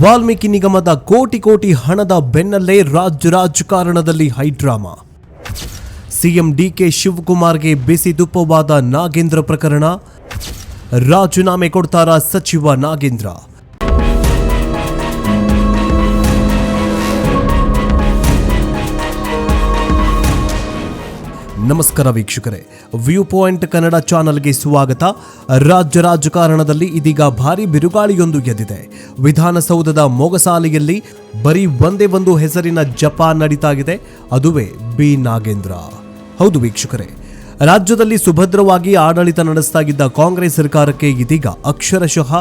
ವಾಲ್ಮೀಕಿ ನಿಗಮದ ಕೋಟಿ ಹಣದ ಬೆನ್ನಲ್ಲೇ ರಾಜಕಾರಣದಲ್ಲಿ ಹೈಡ್ರಾಮಾ. ಸಿಎಂ ಡಿಕೆ ಶಿವಕುಮಾರ್ಗೆ ಬಿಸಿ ತುಪ್ಪವಾದ ನಾಗೇಂದ್ರ ಪ್ರಕರಣ. ರಾಜೀನಾಮೆ ಕೊಡ್ತಾರಾ ಸಚಿವ ನಾಗೇಂದ್ರ? ನಮಸ್ಕಾರ ವೀಕ್ಷಕರೇ, ವ್ಯೂ ಪಾಯಿಂಟ್ ಕನ್ನಡ ಚಾನೆಲ್ಗೆ ಸ್ವಾಗತ. ರಾಜಕಾರಣದಲ್ಲಿ ಇದೀಗ ಭಾರಿ ಬಿರುಗಾಳಿಯೊಂದು ಎದ್ದಿದೆ. ವಿಧಾನಸೌಧದ ಮೊಗಸಾಲೆಯಲ್ಲಿ ಬರೀ ಒಂದೇ ಒಂದು ಹೆಸರಿನ ಜಪ ನಡೀತಾ ಇದೆ, ಅದುವೇ ಬಿ ನಾಗೇಂದ್ರ. ಹೌದು ವೀಕ್ಷಕರೇ, ರಾಜ್ಯದಲ್ಲಿ ಸುಭದ್ರವಾಗಿ ಆಡಳಿತ ನಡೆಸ್ತಾ ಇದ್ದ ಕಾಂಗ್ರೆಸ್ ಸರ್ಕಾರಕ್ಕೆ ಇದೀಗ ಅಕ್ಷರಶಃ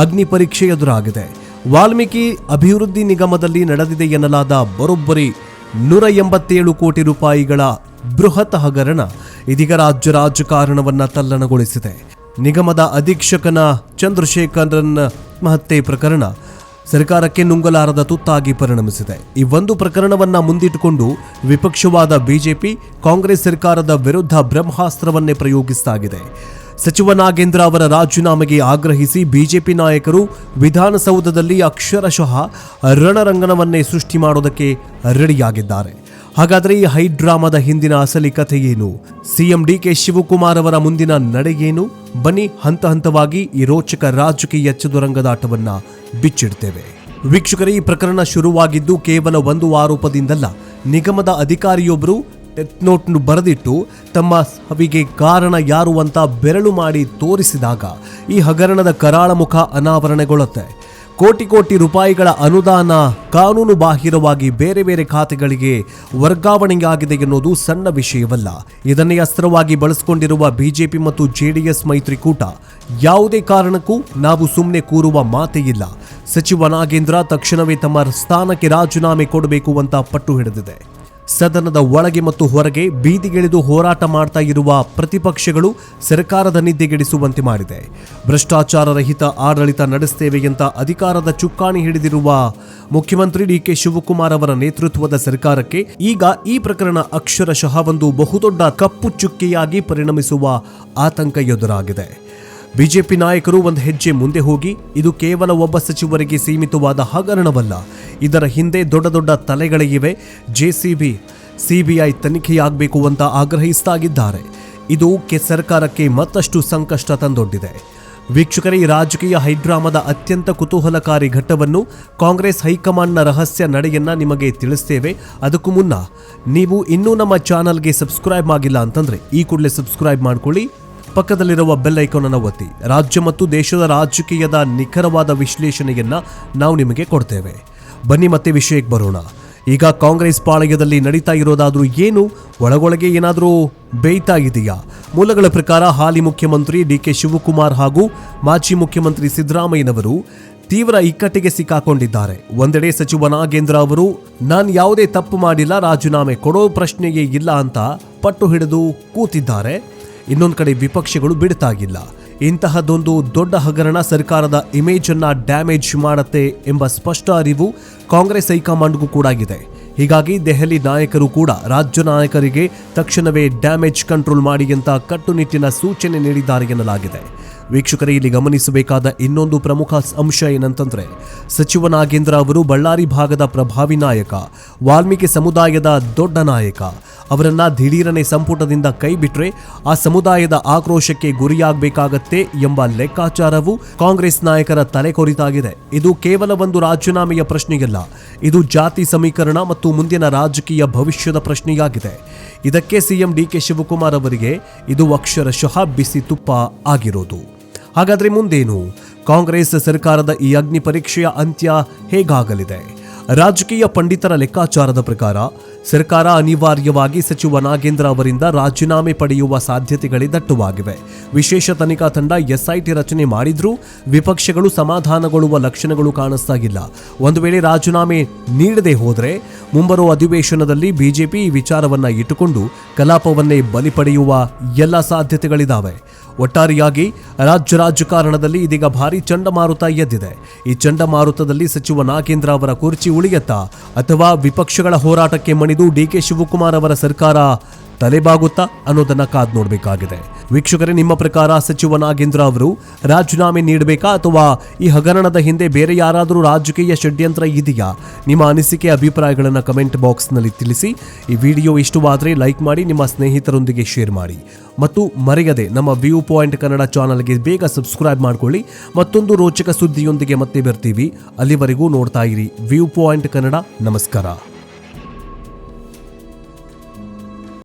ಅಗ್ನಿ ಪರೀಕ್ಷೆ ಎದುರಾಗಿದೆ. ವಾಲ್ಮೀಕಿ ಅಭಿವೃದ್ಧಿ ನಿಗಮದಲ್ಲಿ ನಡೆದಿದೆ ಎನ್ನಲಾದ ಬರೋಬ್ಬರಿ 187 ಕೋಟಿ ರೂಪಾಯಿಗಳ ಬೃಹತ್ ಹಗರಣ ಇದೀಗ ರಾಜಕಾರಣವನ್ನ ತಲ್ಲಣಗೊಳಿಸಿದೆ. ನಿಗಮದ ಅಧೀಕ್ಷಕನ ಚಂದ್ರಶೇಖರನ್ ಹತ್ಯೆ ಪ್ರಕರಣ ಸರ್ಕಾರಕ್ಕೆ ನುಂಗಲಾರದ ತುತ್ತಾಗಿ ಪರಿಣಮಿಸಿದೆ. ಈ ಒಂದು ಪ್ರಕರಣವನ್ನ ಮುಂದಿಟ್ಟುಕೊಂಡು ವಿಪಕ್ಷವಾದ ಬಿಜೆಪಿ ಕಾಂಗ್ರೆಸ್ ಸರ್ಕಾರದ ವಿರುದ್ಧ ಬ್ರಹ್ಮಾಸ್ತ್ರವನ್ನೇ ಪ್ರಯೋಗಿಸಲಾಗಿದೆ. ಸಚಿವ ನಾಗೇಂದ್ರ ಅವರ ರಾಜೀನಾಮೆಗೆ ಆಗ್ರಹಿಸಿ ಬಿಜೆಪಿ ನಾಯಕರು ವಿಧಾನಸೌಧದಲ್ಲಿ ಅಕ್ಷರಶಃ ರಣರಂಗನವನ್ನೇ ಸೃಷ್ಟಿ ಮಾಡೋದಕ್ಕೆ ರೆಡಿಯಾಗಿದ್ದಾರೆ. ಹಾಗಾದರೆ ಈ ಹೈಡ್ರಾಮಾದ ಹಿಂದಿನ ಅಸಲಿ ಕಥೆ ಏನು? ಸಿಎಂ ಡಿಕೆ ಶಿವಕುಮಾರ್ ಅವರ ಮುಂದಿನ ನಡೆ ಏನು? ಬನ್ನಿ ಹಂತ ಹಂತವಾಗಿ ಈ ರೋಚಕ ರಾಜಕೀಯ ಚದುರಂಗದಾಟವನ್ನ ಬಿಚ್ಚಿಡ್ತೇವೆ. ವೀಕ್ಷಕರೇ, ಈ ಪ್ರಕರಣ ಶುರುವಾಗಿದ್ದು ಕೇವಲ ಒಂದು ಆರೋಪದಿಂದಲ್ಲ. ನಿಗಮದ ಅಧಿಕಾರಿಯೊಬ್ಬರು ಡೆತ್ ನೋಟ್ ಬರೆದಿಟ್ಟು ತಮ್ಮ ಸಾವಿಗೆ ಕಾರಣ ಯಾರು ಅಂತ ಬೆರಳು ಮಾಡಿ ತೋರಿಸಿದಾಗ ಈ ಹಗರಣದ ಕರಾಳ ಮುಖ ಅನಾವರಣಗೊಳ್ಳುತ್ತೆ. ಕೋಟಿ ರೂಪಾಯಿಗಳ ಅನುದಾನ ಕಾನೂನು ಬಾಹಿರವಾಗಿ ಬೇರೆ ಬೇರೆ ಖಾತೆಗಳಿಗೆ ವರ್ಗಾವಣೆಯಾಗಿದೆ ಎನ್ನುವುದು ಸಣ್ಣ ವಿಷಯವಲ್ಲ. ಇದನ್ನೇ ಅಸ್ತ್ರವಾಗಿ ಬಳಸಿಕೊಂಡಿರುವ ಬಿಜೆಪಿ ಮತ್ತು ಜೆಡಿಎಸ್ ಮೈತ್ರಿಕೂಟ ಯಾವುದೇ ಕಾರಣಕ್ಕೂ ನಾವು ಸುಮ್ಮನೆ ಕೂರುವ ಮಾತೇ ಇಲ್ಲ. ಸಚಿವ ನಾಗೇಂದ್ರ ತಕ್ಷಣವೇ ತಮ್ಮ ಸ್ಥಾನಕ್ಕೆ ರಾಜೀನಾಮೆ ಕೊಡಬೇಕು ಅಂತ ಪಟ್ಟು ಹಿಡಿದಿದೆ. ಸದನದ ಒಳಗೆ ಮತ್ತು ಹೊರಗೆ ಬೀದಿಗಿಳಿದು ಹೋರಾಟ ಮಾಡ್ತಾ ಇರುವ ಪ್ರತಿಪಕ್ಷಗಳು ಸರ್ಕಾರದ ನಿದ್ದೆಗೆಡಿಸುವಂತೆ ಮಾಡಿದೆ. ಭ್ರಷ್ಟಾಚಾರ ರಹಿತ ಆಡಳಿತ ನಡೆಸ್ತೇವೆ ಅಂತ ಅಧಿಕಾರದ ಚುಕ್ಕಾಣಿ ಹಿಡಿದಿರುವ ಮುಖ್ಯಮಂತ್ರಿ ಡಿಕೆ ಶಿವಕುಮಾರ್ ಅವರ ನೇತೃತ್ವದ ಸರ್ಕಾರಕ್ಕೆ ಈಗ ಈ ಪ್ರಕರಣ ಅಕ್ಷರಶಃ ಒಂದು ಬಹುದೊಡ್ಡ ಕಪ್ಪು ಚುಕ್ಕೆಯಾಗಿ ಪರಿಣಮಿಸುವ ಆತಂಕ ಎದುರಾಗಿದೆ. ಬಿಜೆಪಿ ನಾಯಕರು ಒಂದು ಹೆಜ್ಜೆ ಮುಂದೆ ಹೋಗಿ ಇದು ಕೇವಲ ಒಬ್ಬ ಸಚಿವರಿಗೆ ಸೀಮಿತವಾದ ಹಗರಣವಲ್ಲ, ಇದರ ಹಿಂದೆ ದೊಡ್ಡ ತಲೆಗಳೇ ಇವೆ, ಜೆಸಿಬಿ ಸಿಬಿಐ ತನಿಖೆಯಾಗಬೇಕು ಅಂತ ಆಗ್ರಹಿಸ್ತಾಗಿದ್ದಾರೆ. ಇದು ಸರ್ಕಾರಕ್ಕೆ ಮತ್ತಷ್ಟು ಸಂಕಷ್ಟ ತಂದೊಡ್ಡಿದೆ. ವೀಕ್ಷಕರೇ, ಈ ರಾಜಕೀಯ ಹೈಡ್ರಾಮಾದ ಅತ್ಯಂತ ಕುತೂಹಲಕಾರಿ ಘಟ್ಟವನ್ನು ಕಾಂಗ್ರೆಸ್ ಹೈಕಮಾಂಡ್ನ ರಹಸ್ಯ ನಡೆಯನ್ನ ನಿಮಗೆ ತಿಳಿಸ್ತೇವೆ. ಅದಕ್ಕೂ ಮುನ್ನ ನೀವು ಇನ್ನೂ ನಮ್ಮ ಚಾನಲ್ಗೆ ಸಬ್ಸ್ಕ್ರೈಬ್ ಆಗಿಲ್ಲ ಅಂತಂದ್ರೆ ಈ ಕೂಡಲೇ ಸಬ್ಸ್ಕ್ರೈಬ್ ಮಾಡ್ಕೊಳ್ಳಿ, ಪಕ್ಕದಲ್ಲಿರುವ ಬೆಲ್ ಐಕಾನ್ ಅನ್ನು ಒತ್ತಿ. ರಾಜ್ಯ ಮತ್ತು ದೇಶದ ರಾಜಕೀಯದ ನಿಖರವಾದ ವಿಶ್ಲೇಷಣೆಯನ್ನ ನಾವು ನಿಮಗೆ ಕೊಡ್ತೇವೆ. ಬನ್ನಿ ಮತ್ತೆ ವಿಷಯಕ್ಕೆ ಬರೋಣ. ಈಗ ಕಾಂಗ್ರೆಸ್ ಪಾಳಯದಲ್ಲಿ ನಡೀತಾ ಇರೋದಾದ್ರೂ ಏನು? ಒಳಗೊಳಗೆ ಏನಾದರೂ ಬೇಯ್ತಾ ಇದೆಯಾ? ಮೂಲಗಳ ಪ್ರಕಾರ ಹಾಲಿ ಮುಖ್ಯಮಂತ್ರಿ ಡಿಕೆ ಶಿವಕುಮಾರ್ ಹಾಗೂ ಮಾಜಿ ಮುಖ್ಯಮಂತ್ರಿ ಸಿದ್ದರಾಮಯ್ಯನವರು ತೀವ್ರ ಇಕ್ಕಟ್ಟಿಗೆ ಸಿಕ್ಕಾಕೊಂಡಿದ್ದಾರೆ. ಒಂದೆಡೆ ಸಚಿವ ನಾಗೇಂದ್ರ ಅವರು ನಾನು ಯಾವುದೇ ತಪ್ಪು ಮಾಡಿಲ್ಲ, ರಾಜೀನಾಮೆ ಕೊಡೋ ಪ್ರಶ್ನೆಯೇ ಇಲ್ಲ ಅಂತ ಪಟ್ಟು ಹಿಡಿದು ಕೂತಿದ್ದಾರೆ. ಇನ್ನೊಂದು ಕಡೆ ವಿಪಕ್ಷಗಳು ಬಿಡ್ತಾಗಿಲ್ಲ. ಇಂತಹದೊಂದು ದೊಡ್ಡ ಹಗರಣ ಸರ್ಕಾರದ ಇಮೇಜ್ ಅನ್ನ ಡ್ಯಾಮೇಜ್ ಮಾಡುತ್ತೆ ಎಂಬ ಸ್ಪಷ್ಟ ಅರಿವು ಕಾಂಗ್ರೆಸ್ ಹೈಕಮಾಂಡ್ಗೂ ಕೂಡ ಇದೆ. ಹೀಗಾಗಿ ದೆಹಲಿ ನಾಯಕರು ಕೂಡ ರಾಜ್ಯ ನಾಯಕರಿಗೆ ತಕ್ಷಣವೇ ಡ್ಯಾಮೇಜ್ ಕಂಟ್ರೋಲ್ ಮಾಡಿ ಅಂತ ಕಟ್ಟುನಿಟ್ಟಿನ ಸೂಚನೆ ನೀಡಿದ್ದಾರೆ ಎನ್ನಲಾಗಿದೆ. ವೀಕ್ಷಕರೇ, ಇಲ್ಲಿ ಗಮನಿಸಬೇಕಾದ ಇನ್ನೊಂದು ಪ್ರಮುಖ ಅಂಶ ಏನಂತಂದ್ರೆ, ಸಚಿವ ನಾಗೇಂದ್ರ ಅವರು ಬಳ್ಳಾರಿ ಭಾಗದ ಪ್ರಭಾವಿ ನಾಯಕ, ವಾಲ್ಮೀಕಿ ಸಮುದಾಯದ ದೊಡ್ಡ ನಾಯಕ. ಅವರನ್ನ ದಿಢೀರನೆ ಸಂಪುಟದಿಂದ ಕೈ ಬಿಟ್ರೆ ಆ ಸಮುದಾಯದ ಆಕ್ರೋಶಕ್ಕೆ ಗುರಿಯಾಗಬೇಕಾಗತ್ತೆ ಎಂಬ ಲೆಕ್ಕಾಚಾರವು ಕಾಂಗ್ರೆಸ್ ನಾಯಕರ ತಲೆ ಕೊರಿತಾಗಿದೆ. ಇದು ಕೇವಲ ಒಂದು ರಾಜೀನಾಮೆಯ ಪ್ರಶ್ನೆಯಲ್ಲ, ಇದು ಜಾತಿ ಸಮೀಕರಣ ಮತ್ತು ಮುಂದಿನ ರಾಜಕೀಯ ಭವಿಷ್ಯದ ಪ್ರಶ್ನೆಯಾಗಿದೆ. ಇದಕ್ಕೆ ಸಿಎಂ ಡಿಕೆ ಶಿವಕುಮಾರ್ ಅವರಿಗೆ ಇದು ಅಕ್ಷರಶಃ ಬಿಸಿ ತುಪ್ಪ ಆಗಿರೋದು. ಹಾಗಾದ್ರೆ ಮುಂದೇನು? ಕಾಂಗ್ರೆಸ್ ಸರ್ಕಾರದ ಈ ಅಗ್ನಿ ಪರೀಕ್ಷೆಯ ಅಂತ್ಯ ಹೇಗಾಗಲಿದೆ? ರಾಜಕೀಯ ಪಂಡಿತರ ಲೆಕ್ಕಾಚಾರದ ಪ್ರಕಾರ ಸರ್ಕಾರ ಅನಿವಾರ್ಯವಾಗಿ ಸಚಿವ ನಾಗೇಂದ್ರ ಅವರಿಂದ ರಾಜೀನಾಮೆ ಪಡೆಯುವ ಸಾಧ್ಯತೆಗಳೇ ದಟ್ಟವಾಗಿವೆ. ವಿಶೇಷ ತನಿಖಾ ತಂಡ ಎಸ್ಐಟಿ ರಚನೆ ಮಾಡಿದ್ರೂ ವಿಪಕ್ಷಗಳು ಸಮಾಧಾನಗೊಳ್ಳುವ ಲಕ್ಷಣಗಳು ಕಾಣಿಸ್ತಾಗಿಲ್ಲ. ಒಂದು ವೇಳೆ ರಾಜೀನಾಮೆ ನೀಡದೆ ಹೋದರೆ ಮುಂಬರುವ ಅಧಿವೇಶನದಲ್ಲಿ ಬಿಜೆಪಿ ಈ ವಿಚಾರವನ್ನ ಇಟ್ಟುಕೊಂಡು ಕಲಾಪವನ್ನೇ ಬಲಿ ಪಡೆಯುವ ಎಲ್ಲ ಸಾಧ್ಯತೆಗಳಿದ್ದಾವೆ. ಒಟ್ಟಾರೆಯಾಗಿ ರಾಜಕಾರಣದಲ್ಲಿ ಇದೀಗ ಭಾರಿ ಚಂಡಮಾರುತ ಎದ್ದಿದೆ. ಈ ಚಂಡಮಾರುತದಲ್ಲಿ ಸಚಿವ ನಾಗೇಂದ್ರ ಅವರ ಕುರ್ಚಿ ಉಳಿಯತ್ತಾ ಅಥವಾ ವಿಪಕ್ಷಗಳ ಹೋರಾಟಕ್ಕೆ ಮಣಿದು ಡಿಕೆ ಶಿವಕುಮಾರ್ ಅವರ ಸರ್ಕಾರ ತಲೆಬಾಗುತ್ತಾ ಅನ್ನೋದನ್ನ ಕಾದ್ ನೋಡಬೇಕಾಗಿದೆ. ವೀಕ್ಷಕರೇ, ನಿಮ್ಮ ಪ್ರಕಾರ ಸಚಿವ ನಾಗೇಂದ್ರ ಅವರು ರಾಜೀನಾಮೆ ನೀಡಬೇಕಾ ಅಥವಾ ಈ ಹಗರಣದ ಹಿಂದೆ ಬೇರೆ ಯಾರಾದರೂ ರಾಜಕೀಯ ಷಡ್ಯಂತ್ರ ಇದೆಯಾ? ನಿಮ್ಮ ಅನಿಸಿಕೆ ಅಭಿಪ್ರಾಯಗಳನ್ನು ಕಮೆಂಟ್ ಬಾಕ್ಸ್ನಲ್ಲಿ ತಿಳಿಸಿ. ಈ ವಿಡಿಯೋ ಇಷ್ಟವಾದರೆ ಲೈಕ್ ಮಾಡಿ, ನಿಮ್ಮ ಸ್ನೇಹಿತರೊಂದಿಗೆ ಶೇರ್ ಮಾಡಿ ಮತ್ತು ಮರೆಯದೆ ನಮ್ಮ ವ್ಯೂ ಪಾಯಿಂಟ್ ಕನ್ನಡ ಚಾನಲ್ಗೆ ಬೇಗ ಸಬ್ಸ್ಕ್ರೈಬ್ ಮಾಡಿಕೊಳ್ಳಿ. ಮತ್ತೊಂದು ರೋಚಕ ಸುದ್ದಿಯೊಂದಿಗೆ ಮತ್ತೆ ಬರ್ತೀವಿ. ಅಲ್ಲಿವರೆಗೂ ನೋಡ್ತಾ ಇರಿ ವ್ಯೂ ಪಾಯಿಂಟ್ ಕನ್ನಡ. ನಮಸ್ಕಾರ.